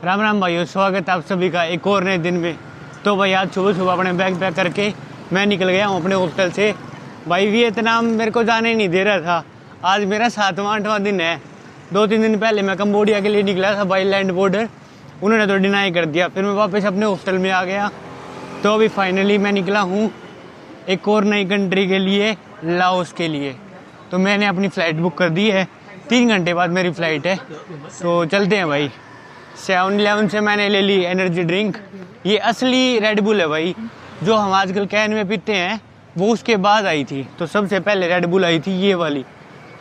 राम राम भाइयों, स्वागत है आप सभी का एक और नए दिन में। तो भाई आज सुबह सुबह अपने बैग पैक करके मैं निकल गया हूँ अपने हॉस्टल से। भाई वियतनाम मेरे को जाने नहीं दे रहा था। आज मेरा 7वां-8वां दिन है। 2-3 दिन पहले मैं कंबोडिया के लिए निकला था बाई लैंड बॉर्डर, उन्होंने तो डिनाई कर दिया। फिर मैं वापस अपने हॉस्टल में आ गया। तो अभी फाइनली मैं निकला हूँ एक और नई कंट्री के लिए, लाओस के लिए। तो मैंने अपनी फ़्लाइट बुक कर दी है, 3 घंटे बाद मेरी फ़्लाइट है। तो चलते हैं भाई। 7-Eleven से मैंने ले ली एनर्जी ड्रिंक। ये असली रेड बुल है भाई, जो हम आजकल कैन में पीते हैं वो उसके बाद आई थी। तो सबसे पहले रेड बुल आई थी ये वाली।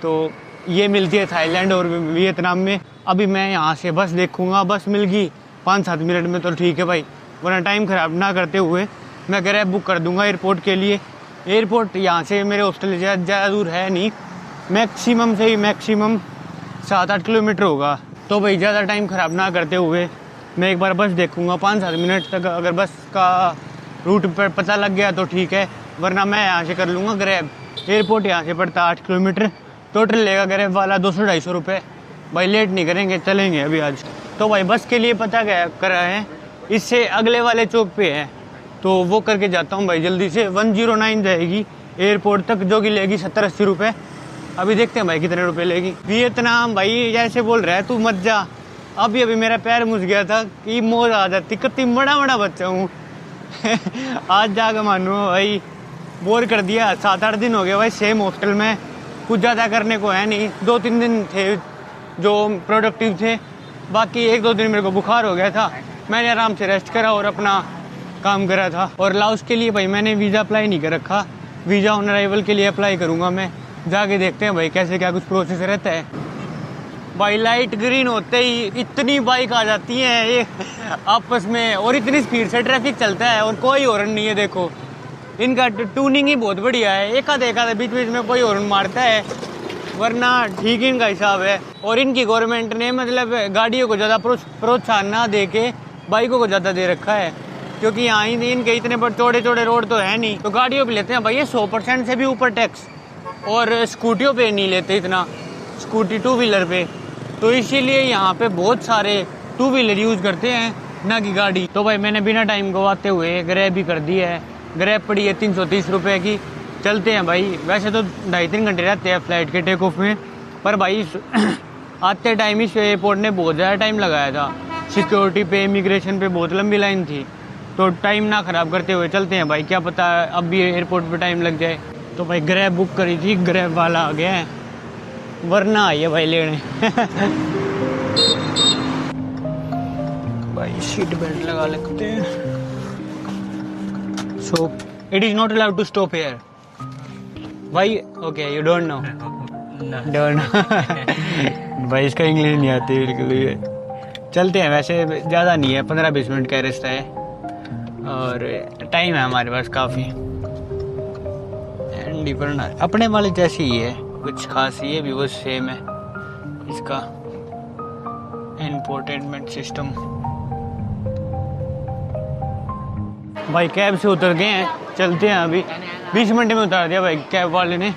तो ये मिलती है थाईलैंड और वियतनाम में। अभी मैं यहाँ से बस देखूँगा, बस मिल गई 5-7 मिनट में तो ठीक है भाई, वरना टाइम ख़राब ना करते हुए मैं ग्रैब बुक कर दूँगा एयरपोर्ट के लिए। एयरपोर्ट यहाँ से मेरे हॉस्टल से ज़्यादा दूर है नहीं, मैक्सिमम से ही मैक्सिमम 7-8 किलोमीटर होगा। तो भाई ज़्यादा टाइम ख़राब ना करते हुए मैं एक बार बस देखूँगा 5-7 मिनट तक। अगर बस का रूट पर पता लग गया तो ठीक है, वरना मैं यहाँ से कर लूँगा ग्रैब। एयरपोर्ट यहाँ से पड़ता 8 किलोमीटर। टोटल लेगा ग्रैब वाला 200-250 रुपये। भाई लेट नहीं करेंगे, चलेंगे अभी आज। तो भाई बस के लिए पता क्या करा है, इससे अगले वाले चौक पे है, तो वो करके जाता हूँ भाई जल्दी से। 109 जाएगी एयरपोर्ट तक, जो कि लेगी 70-80 रुपये। अभी देखते हैं भाई कितने रुपए लेगी। वियतनाम भाई जैसे बोल रहा है तू मत जा। अभी मेरा पैर मुझ गया था कि मौज आ जाती, कितनी बड़ा बच्चा हूँ। आज जाकर मानो भाई, बोर कर दिया। 7-8 दिन हो गए भाई सेम हॉस्टल में, कुछ ज़्यादा करने को है नहीं। 2-3 दिन थे जो प्रोडक्टिव थे, बाकी 1-2 दिन मेरे को बुखार हो गया था। मैंने आराम से रेस्ट करा और अपना काम करा था। और लाओस के लिए भाई मैंने वीज़ा अप्लाई नहीं कर रखा, वीज़ा ऑन अराइवल के लिए अप्लाई करूँगा मैं। जाके देखते हैं भाई कैसे क्या कुछ प्रोसेस रहता है। भाई लाइट ग्रीन होते ही इतनी बाइक आ जाती हैं ये आपस में, और इतनी स्पीड से ट्रैफिक चलता है और कोई हॉर्न नहीं है। देखो इनका टूनिंग ही बहुत बढ़िया है। एक आधे बीच बीच में कोई हॉर्न मारता है, वरना ठीक इनका हिसाब है। और इनकी गवर्नमेंट ने मतलब गाड़ियों को ज़्यादा प्रोत्साहन ना दे के बाइकों को ज़्यादा दे रखा है, क्योंकि यहाँ इनके इतने बड़े चौड़े रोड तो है नहीं, तो गाड़ियों पर लेते हैं भाई ये 100% से भी ऊपर टैक्स। और स्कूटियों पे नहीं लेते इतना, स्कूटी 2 व्हीलर पे। तो इसीलिए यहाँ पे बहुत सारे 2 व्हीलर यूज़ करते हैं, ना कि गाड़ी। तो भाई मैंने बिना टाइम गवाते हुए ग्रैब भी कर दी है। ग्रैब पड़ी है 330 रुपये की। चलते हैं भाई। वैसे तो 2.5-3 घंटे रहते हैं फ़्लाइट के टेक ऑफ में, पर भाई आते टाइम इस एयरपोर्ट ने बहुत ज़्यादा टाइम लगाया था। सिक्योरिटी पे, इमिग्रेशन पे बहुत लंबी लाइन थी। तो टाइम ना ख़राब करते हुए चलते हैं भाई, क्या पता अब भी एयरपोर्ट पर टाइम लग जाए। तो भाई ग्रैब बुक करी थी, ग्रैब वाला आ गया है, वरना आइए भाई लेने। भाई सीट बेल्ट लगा लेते हैं। So it is not allowed to stop here भाई। Okay, you don't know. भाई इसका इंग्लिश नहीं आती बिल्कुल भी। चलते हैं, वैसे ज़्यादा नहीं है, 15-20 मिनट का रास्ता है और टाइम है हमारे पास काफ़ी। अपने वाले जैसी ही है, कुछ खास ये भी वो सेम है इसका इंफोटेनमेंट सिस्टम। भाई कैब से उतर गए हैं, चलते हैं। अभी 20 मिनट में उतार दिया भाई कैब वाले ने।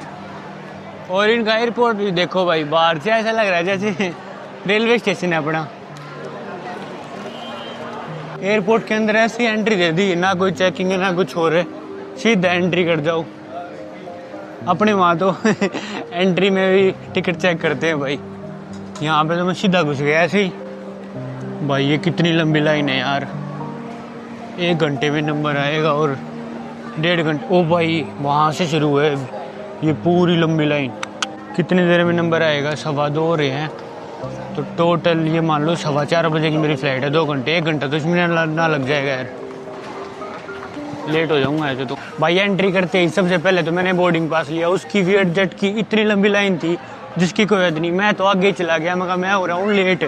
और इनका एयरपोर्ट भी देखो भाई, बाहर से ऐसा लग रहा है जैसे रेलवे स्टेशन है अपना। एयरपोर्ट के अंदर ऐसी एंट्री दे दी, ना कोई चेकिंग है ना कुछ और है, सीधा एंट्री कर जाओ। अपने वहाँ तो एंट्री में भी टिकट चेक करते हैं भाई, यहाँ पे तो मैं सीधा घुस गया ऐसे ही। भाई ये कितनी लंबी लाइन है यार, 1 घंटे में नंबर आएगा और 1.5 घंटे। ओ भाई वहाँ से शुरू है ये पूरी लंबी लाइन, कितनी देर में नंबर आएगा? 2:15 हो रहे हैं। तो टोटल ये मान लो 4:15 बजे की मेरी फ़्लाइट है। 2 घंटे, 1 घंटा तो इसमें ना लग जाएगा यार, लेट हो जाऊंगा ऐसे तो। भाई एंट्री करते ही सबसे पहले तो मैंने बोर्डिंग पास लिया। उसकी वियट जेट की इतनी लंबी लाइन थी जिसकी कोई हद नहीं। मैं तो आगे चला गया, मैं हो रहा हूँ लेट,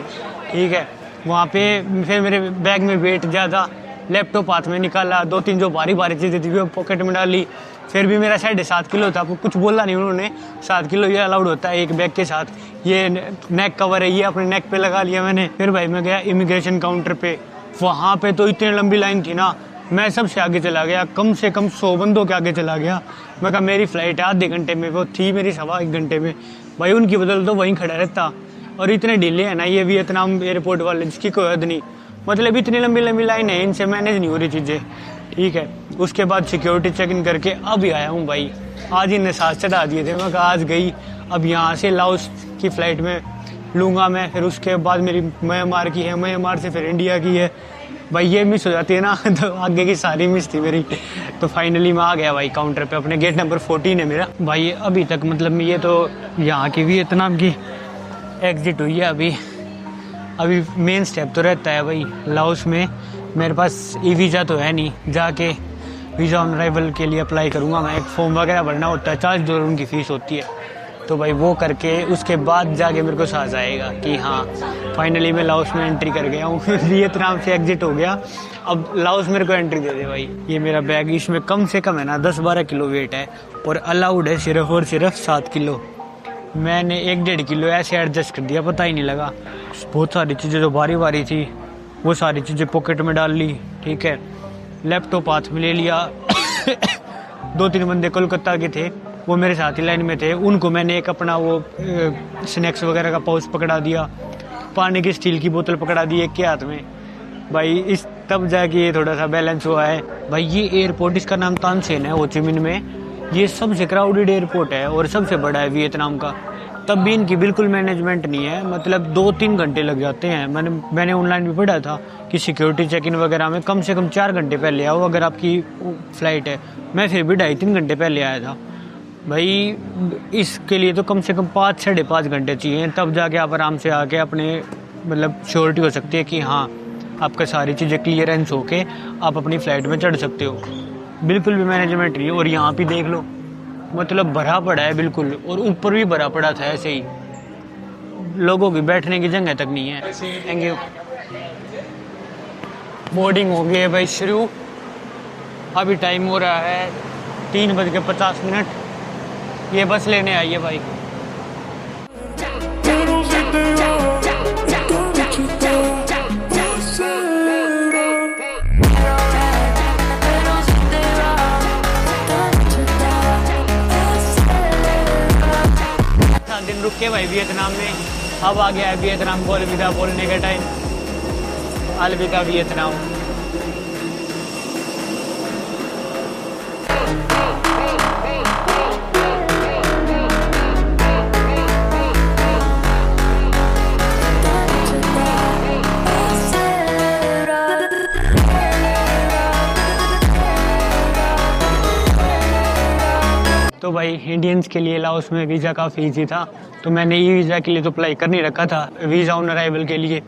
ठीक है। वहाँ पे फिर मेरे बैग में वेट ज़्यादा, लैपटॉप हाथ में निकाला, 2-3 जो भारी चीज़ें थी वो पॉकेट में डाली। फिर भी मेरा 7.5 किलो था, कुछ बोला नहीं उन्होंने। 7 किलो ये अलाउड होता है एक बैग के साथ। ये नेक कवर है, ये अपने नेक पे लगा लिया मैंने। फिर भाई मैं गया इमिग्रेशन काउंटर पे, वहाँ पे तो इतनी लंबी लाइन थी ना, मैं सबसे आगे चला गया, कम से कम 100 बंदों के आगे चला गया। मैं कहा मेरी फ़्लाइट है आधे घंटे में, वो थी मेरी 1.25 घंटे में। भाई उनकी बदल तो वहीं खड़ा रहता। और इतने ढीले हैं ना ये वियतनाम एयरपोर्ट वाले, जिसकी कोई हद नहीं। मतलब इतनी लंबी लंबी लाइन है, इनसे मैनेज नहीं हो रही चीज़ें, ठीक है। उसके बाद सिक्योरिटी चेक इन करके अभी आया हूँ भाई। आज इन्हें साथ चढ़ा दिए थे, मैं कहा आज गई, अब यहाँ से लाओस की फ़्लाइट में लूँगा मैं, फिर उसके बाद मेरी म्यांमार की है, म्यांमार से फिर इंडिया की है भाई। ये मिस हो जाती है ना तो आगे की सारी मिस थी मेरी। तो फाइनली मैं आ गया भाई काउंटर पे, अपने गेट नंबर 14 है मेरा भाई। अभी तक मतलब ये तो यहाँ की वियतनाम की एग्ज़िट हुई है अभी मेन स्टेप तो रहता है भाई लाओस में। मेरे पास ई वीज़ा तो है नहीं, जाके वीज़ा ऑन अराइवल के लिए अप्लाई करूँगा मैं। एक फॉर्म वगैरह भरना होता है, $40 उनकी फ़ीस होती है, तो भाई वो करके उसके बाद जाके मेरे को साथ आएगा कि हाँ फाइनली मैं लाओस में एंट्री कर गया हूँ। वियतनाम से एग्जिट हो गया, अब लाओस मेरे को एंट्री दे दे भाई। ये मेरा बैग, इसमें कम से कम है ना 10-12 किलो वेट है, और अलाउड है सिर्फ और सिर्फ 7 किलो। मैंने 1-1.5 किलो ऐसे एडजस्ट कर दिया, पता ही नहीं लगा। बहुत सारी चीज़ें जो भारी भारी थी वो सारी चीज़ें पॉकेट में डाल ली, ठीक है। लैपटॉप हाथ में ले लिया। 2-3 बंदे कोलकाता के थे, वो मेरे साथ ही लाइन में थे, उनको मैंने एक अपना वो स्नैक्स वगैरह का पाउच पकड़ा दिया, पानी की स्टील की बोतल पकड़ा दी एक के हाथ में भाई। इस तब जाके ये थोड़ा सा बैलेंस हुआ है भाई। ये एयरपोर्ट, इसका नाम तान सेन है, हो ची मिन्ह में। ये सबसे क्राउडेड एयरपोर्ट है और सबसे बड़ा है वियतनाम का। तब भी इनकी बिल्कुल मैनेजमेंट नहीं है, मतलब 2-3 घंटे लग जाते हैं। मैंने ऑनलाइन भी पढ़ा था कि सिक्योरिटी चेक इन वगैरह में कम से कम 4 घंटे पहले आओ अगर आपकी फ़्लाइट है। मैं फिर भी 2.5-3 घंटे पहले आया था भाई। इसके लिए तो कम से कम 5-5.5 घंटे चाहिए, तब जाके आप आराम से आके अपने मतलब श्योरिटी हो सकती है कि हाँ आपका सारी चीज़ें क्लियरेंस होके आप अपनी फ़्लाइट में चढ़ सकते हो। बिल्कुल भी मैनेजमेंट नहीं है। और यहाँ भी देख लो, मतलब भरा पड़ा है बिल्कुल, और ऊपर भी भरा पड़ा था ऐसे ही, लोगों की बैठने की जगह तक नहीं है। Thank you. बोर्डिंग हो गई है भाई शुरू। अभी टाइम हो रहा है 3:50। ये बस लेने आई है भाई। दिन रुक के भाई वियतनाम में, अब आ गया है वियतनाम को अलविदा बोलने का टाइम। अलविदा वियतनाम। तो भाई इंडियंस के लिए लाओस में वीज़ा काफ़ी ईजी था, तो मैंने ई वीज़ा के लिए तो अप्लाई कर नहीं रखा था। वीज़ा ऑन अराइवल के लिए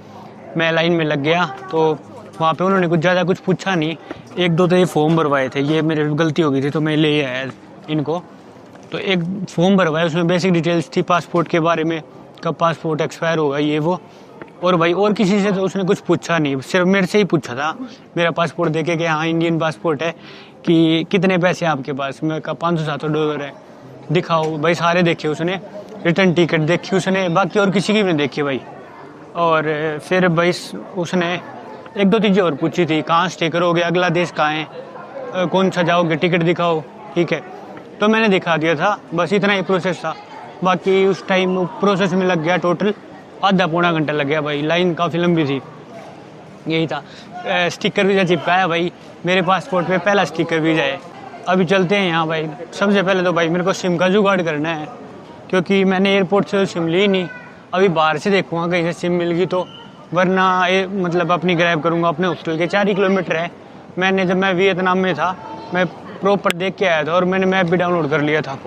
मैं लाइन में लग गया, तो वहाँ पे उन्होंने कुछ ज़्यादा कुछ पूछा नहीं। 1-2 तो ये फॉर्म भरवाए थे, ये मेरे गलती हो गई थी तो मैं ले आया इनको। तो एक फॉर्म भरवाया, उसमें बेसिक डिटेल्स थी पासपोर्ट के बारे में, कब पासपोर्ट एक्सपायर होगा ये वो। और भाई और किसी से तो उसने कुछ पूछा नहीं, सिर्फ मेरे से ही पूछा था मेरा पासपोर्ट देखे कि हाँ इंडियन पासपोर्ट है, कि कितने पैसे हैं आपके पास। मैं कहा $500-700 है, दिखाओ भाई। सारे देखे उसने, रिटर्न टिकट देखी उसने, बाकी और किसी की भी नहीं देखी भाई। और फिर भाई उसने 1-2 चीज़ें और पूछी थी, कहाँ स्टे करोगे, अगला देश कहाँ है, कौन सा जाओगे, टिकट दिखाओ, ठीक है। तो मैंने दिखा दिया था, बस इतना ही प्रोसेस था। बाकी उस टाइम प्रोसेस में लग गया टोटल आधा-पौना घंटा लग गया भाई। लाइन काफ़ी लंबी थी, यही था। स्टिकर वीज़ा चिपकाया भाई, मेरे पासपोर्ट पे पहला स्टिकर वीज़ा है। अभी चलते हैं यहाँ भाई। सबसे पहले तो भाई मेरे को सिम का जुगाड़ करना है, क्योंकि मैंने एयरपोर्ट से सिम ली नहीं। अभी बाहर से देखूँगा कहीं से सिम मिल गई तो, वरना मतलब अपनी ग्रैब करूँगा। अपने हॉस्टल के 4 ही किलोमीटर है। जब मैं वियतनाम में था, मैं प्रॉपर देख के आया था और मैंने मैप भी डाउनलोड कर लिया था।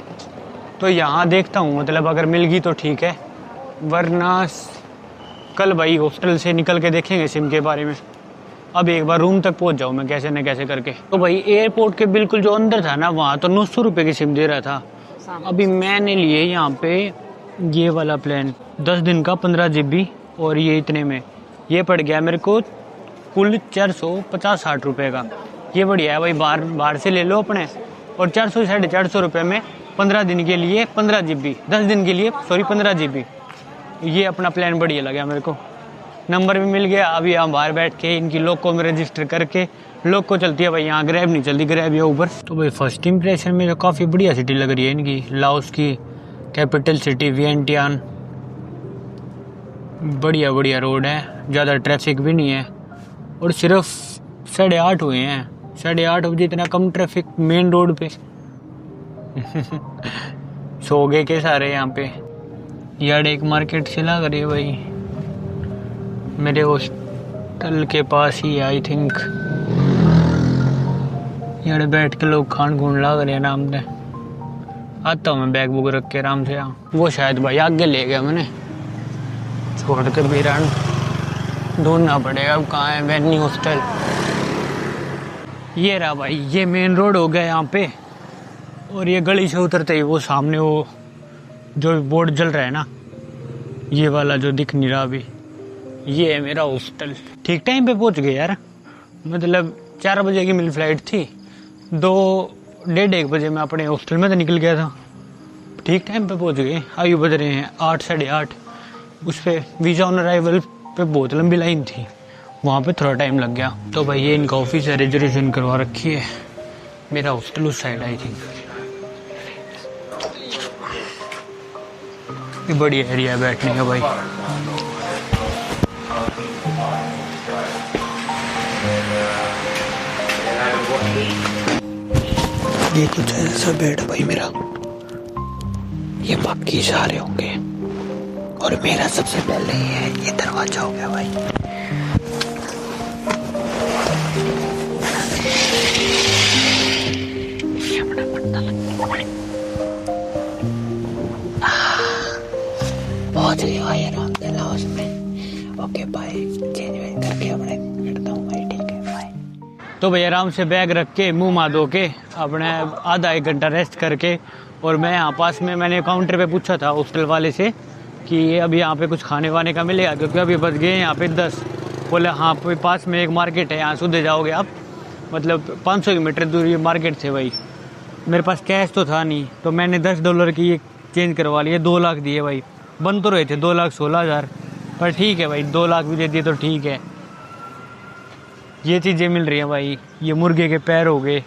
तो यहाँ देखता हूँ, मतलब अगर मिल गई तो ठीक है, वरना कल भाई हॉस्टल से निकल के देखेंगे सिम के बारे में। अब एक बार रूम तक पहुँच जाऊँ मैं कैसे न कैसे करके। तो भाई एयरपोर्ट के बिल्कुल जो अंदर था ना, वहाँ तो 900 रुपये की सिम दे रहा था। अभी मैंने लिए यहाँ पे ये वाला प्लान 10 दिन का 15 GB, और ये इतने में ये पड़ गया मेरे को कुल 450-60 रुपये का। ये बढ़िया है भाई, बाहर से ले लो अपने, और 400-450 रुपये में 15 दिन के लिए 15 GB, 10 दिन के लिए 15 GB। ये अपना प्लान बढ़िया लगा मेरे को। नंबर भी मिल गया। अभी हम बाहर बैठ के इनकी लोको में रजिस्टर करके, लोको चलती है भाई, यहाँ ग्रैब नहीं चलती, ग्रैब है ऊबर। तो भाई फर्स्ट इंप्रेशन में तो काफ़ी बढ़िया सिटी लग रही है इनकी, लाओस की कैपिटल सिटी वियंटियान। बढ़िया रोड है, ज़्यादा ट्रैफिक भी नहीं है, और सिर्फ 8:30 हुए हैं। 8:30 बजे इतना कम ट्रैफिक मेन रोड पे। सो गए के सारे यहाँ पे। यार एक मार्केट से लग रही है भाई, मेरे हॉस्टल के पास ही आई थिंक। यार बैठ के लोग खान खून लग रहे हैं आराम से। आता हूँ मैं बैग बुक रख के आराम से। यहाँ वो शायद भाई आगे ले गया, मैंने छोड़ के बीरान ढूंढना पड़ेगा अब कहाँ है वैनी हॉस्टल। ये रहा भाई, ये मेन रोड हो गया यहाँ पे। और ये गली से उतरते ही वो सामने वो जो बोर्ड जल रहा है ना, ये वाला जो दिख नहीं रहा अभी, ये है मेरा हॉस्टल। ठीक टाइम पे पहुँच गए यार, मतलब 4 बजे की मेरी फ्लाइट थी, 2-1:30 बजे मैं अपने हॉस्टल में तो निकल गया था। ठीक टाइम पे पहुँच गए। अभी बज रहे हैं 8 साढ़े 8। उस पर वीज़ा ऑन अराइवल पे बहुत लंबी लाइन थी, वहाँ पे थोड़ा टाइम लग गया। तो भाई ये इनका ऑफिस है, रिजर्वेशन करवा रखी है। मेरा हॉस्टल उस साइड आई थिंक। ये बढ़िया एरिया है बैठने का भाई। ये कुछ ऐसा बेड है भाई मेरा। ये बाकी सारे होंगे और मेरा सबसे पहले ही है। ये दरवाजा हो गया भाई। बहुत ही आराम से लाओस में। ओके बाय, चेंज करके अपने बैठता हूँ भाई। ठीक है बाय। तो भाई आराम से बैग रख के मुंह मा धो के अपने आधा 1 घंटा रेस्ट करके, और मैं यहाँ पास में मैंने काउंटर पे पूछा था हॉस्टल वाले से कि अभी यहाँ पे कुछ खाने वाने का मिलेगा, क्योंकि अभी बच गए यहाँ पे 10। बोले हाँ पास में एक मार्केट है, यहाँ सीधे जाओगे आप, मतलब 500 मीटर दूर ये मार्केट थे भाई। मेरे पास कैश तो था नहीं, तो मैंने $10 की ये चेंज करवा लिए। 2 लाख दिए भाई। बन तो रहे थे 2,16,000, पर ठीक है भाई, 2 लाख भी दे दिए तो ठीक है। ये चीज़ें मिल रही हैं भाई। ये मुर्गे के पैर हो गए,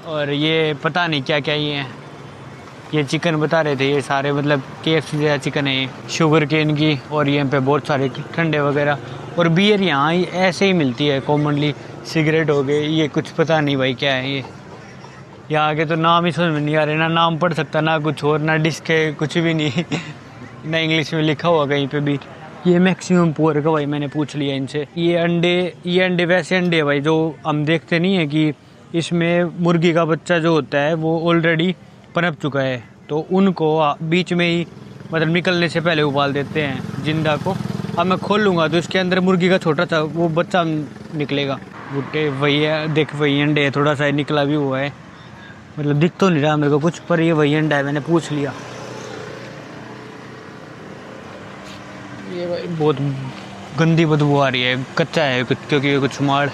और ये पता नहीं क्या क्या ये हैं। ये चिकन बता रहे थे, ये सारे मतलब KFC जैसा चिकन है। शुगर केन की, और यहाँ पे बहुत सारे ठंडे वगैरह, और बियर यहाँ ऐसे ही मिलती है कॉमनली। सिगरेट हो गए, ये कुछ पता नहीं भाई क्या है ये। यहाँ आगे तो नाम ही समझ में नहीं आ रहे, ना नाम पढ़ सकता ना कुछ और, ना डिस्क है कुछ भी नहीं। ना इंग्लिश में लिखा हुआ कहीं पे भी। ये मैक्सिमम पोर्क है भाई, मैंने पूछ लिया इनसे। ये अंडे वैसे अंडे है भाई जो हम देखते नहीं है कि इसमें मुर्गी का बच्चा जो होता है वो ऑलरेडी पनप चुका है, तो उनको बीच में ही मतलब निकलने से पहले उबाल देते हैं जिंदा को। अब मैं खोल लूँगा तो इसके अंदर मुर्गी का छोटा सा वो बच्चा निकलेगा। भुट्टे वही है, देख वही अंडे है, थोड़ा सा निकला भी हुआ है, मतलब दिख तो नहीं रहा मेरे को कुछ, पर ये वही अंडा है, मैंने पूछ लिया। ये भाई बहुत गंदी बदबू आ रही है, कच्चा है कुछ, क्योंकि ये कुछ माड़,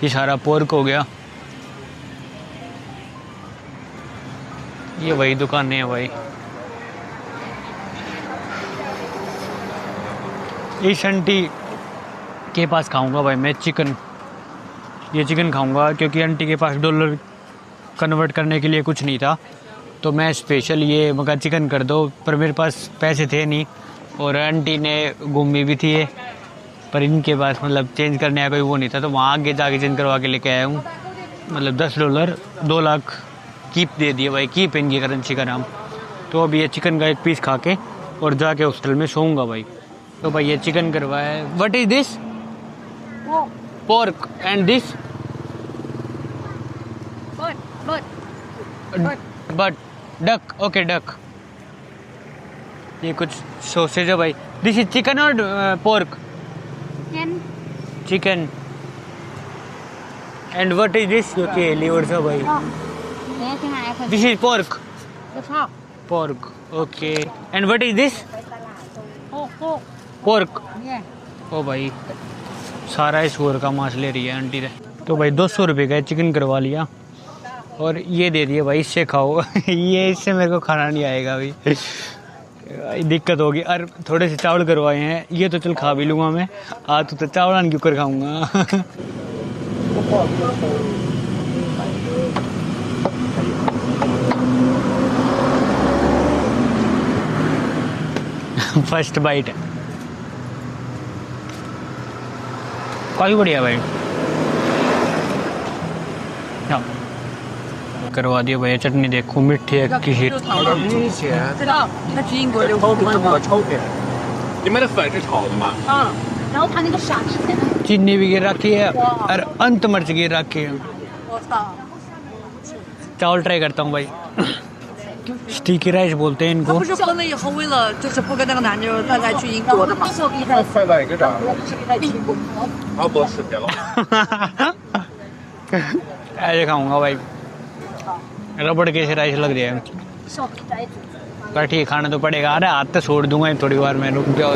ये सारा पोर्क हो गया। ये वही दुकानें हैं भाई। इस आंटी के पास खाऊंगा भाई मैं चिकन। ये चिकन खाऊंगा क्योंकि आंटी के पास डॉलर कन्वर्ट करने के लिए कुछ नहीं था, तो मैं स्पेशल ये मगर चिकन कर दो, पर मेरे पास पैसे थे नहीं, और आंटी ने घूमी भी थी ये, पर इनके पास मतलब चेंज करने का कोई वो नहीं था, तो वहाँ आगे जाके चेंज करवा के लेके आया हूँ। मतलब $10 2 लाख कीप दे दिए भाई, कीप इनकी करेंसी का नाम। तो अभी ये चिकन का 1 पीस खा के और जाके हॉस्टल में सोऊंगा भाई। तो भाई ये चिकन करवाया है। What is this? Pork. And this? But duck. Okay duck. ये कुछ सॉसेज है भाई। दिस इज चिकन और pork? Chicken. And what is this? Okay liver सा भाई। This is pork. Pork. Okay. And what is this? Pork. ओ भाई सारा इस सुअर का मांस ले रही है आंटी ने। तो भाई 200 रुपये का चिकन करवा लिया, और ये दे दिए भाई, इससे खाओ। ये इससे मेरे को खाना नहीं आएगा अभी, दिक्कत होगी। और थोड़े से चावल करवाए हैं, ये तो चल खा भी लूँगा मैं। आज तो चावल क्यों कर खाऊँगा। First bite. काफ़ी बढ़िया भाई। हाँ, करवा दिया भैया चटनी, देखो मीठी है की हीट। 知道，那是英国留学的吗？超甜。你们的粉是炒的吗？啊，然后它那个傻逼甜的， चीनी भी गिर रखी है और अंत मिर्च गिर रखी है। 我操！ चावल ट्राई करता हूँ भाई। स्टिकी राइस बोलते हैं 他 इनको। 不是婚了以后为了就是不跟那个男的，他才去英国的吗？快来一个炸。啊，不是甜了。 ऐसे खाऊंगा भाई, रबड़ के से राइस लग रही है। पर ठीक खाना तो पड़ेगा। अरे हाथ तो छोड़ दूंगा थोड़ी बार मैं, रुक जाओ।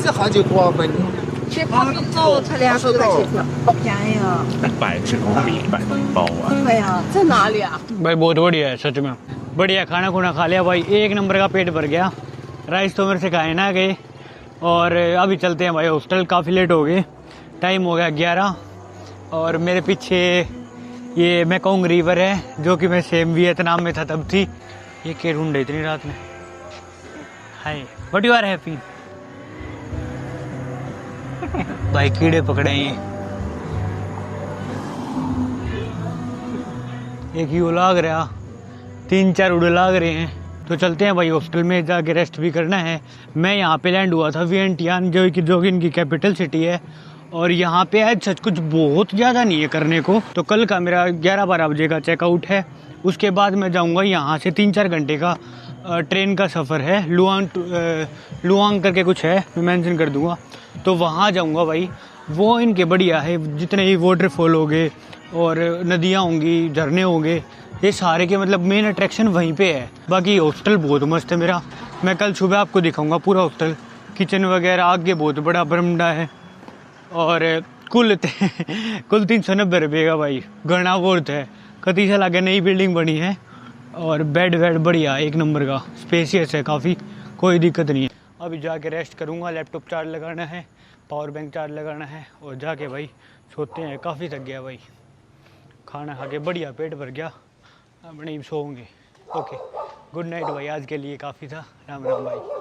这好久不分。 这泡面包才200块钱，好便宜啊！ 100对呀，在哪里啊？ भाई बहुत बढ़िया है सच में, बढ़िया। खाना खुना खा लिया भाई, एक नंबर का पेट भर गया। राइस तो मेरे से खाए ना गए। और अभी चलते हैं भाई हॉस्टल, काफ़ी लेट हो गए, टाइम हो गया 11। और मेरे पीछे ये मैं कहूँ रिवर है, जो कि मैं सेम वियतनाम में था तब थी। ये क्या ढूंढे इतनी रात में? हाय, व्हाट यू आर हैप्पी? भाई कीड़े पकड़े हैं ये, एक ही लाग रहा, 3-4 उड़े लाग रहे हैं। तो चलते हैं भाई हॉस्टल में, जाके रेस्ट भी करना है। मैं यहाँ पे लैंड हुआ था वियंटियान, जो कि इनकी कैपिटल सिटी है। और यहाँ पे है सच कुछ बहुत ज़्यादा नहीं है करने को। तो कल का मेरा 11-12 बजे का चेकआउट है। उसके बाद मैं जाऊँगा यहाँ से 3-4 घंटे का ट्रेन का सफ़र है। लुआंग करके कुछ है, मैं मेंशन कर दूँगा। तो वहाँ जाऊँगा भाई। वो इनके बढ़िया है, जितने भी वाटरफॉल हो गए और नदियाँ होंगी, झरने होंगे, ये सारे के मतलब मेन अट्रैक्शन वहीं पे है। बाकी हॉस्टल बहुत मस्त है मेरा, मैं कल सुबह आपको दिखाऊंगा पूरा हॉस्टल। किचन वगैरह आगे बहुत बड़ा बरमडा है। और कुल 390 रुपये का भाई, गणा वर्थ है। कती साल आगे नई बिल्डिंग बनी है और बेड वेड बढ़िया, एक नंबर का, स्पेसियस है काफ़ी, कोई दिक्कत नहीं है। अभी जाके रेस्ट करूँगा, लैपटॉप चार्ज लगाना है, पावर बैंक चार्ज लगाना है और जाके भाई सोते हैं। काफ़ी थक गया भाई, खाना खा के बढ़िया पेट भर गया, अब नहीं सोऊंगे। ओके, गुड नाइट भाई, आज के लिए काफ़ी था। राम राम भाई।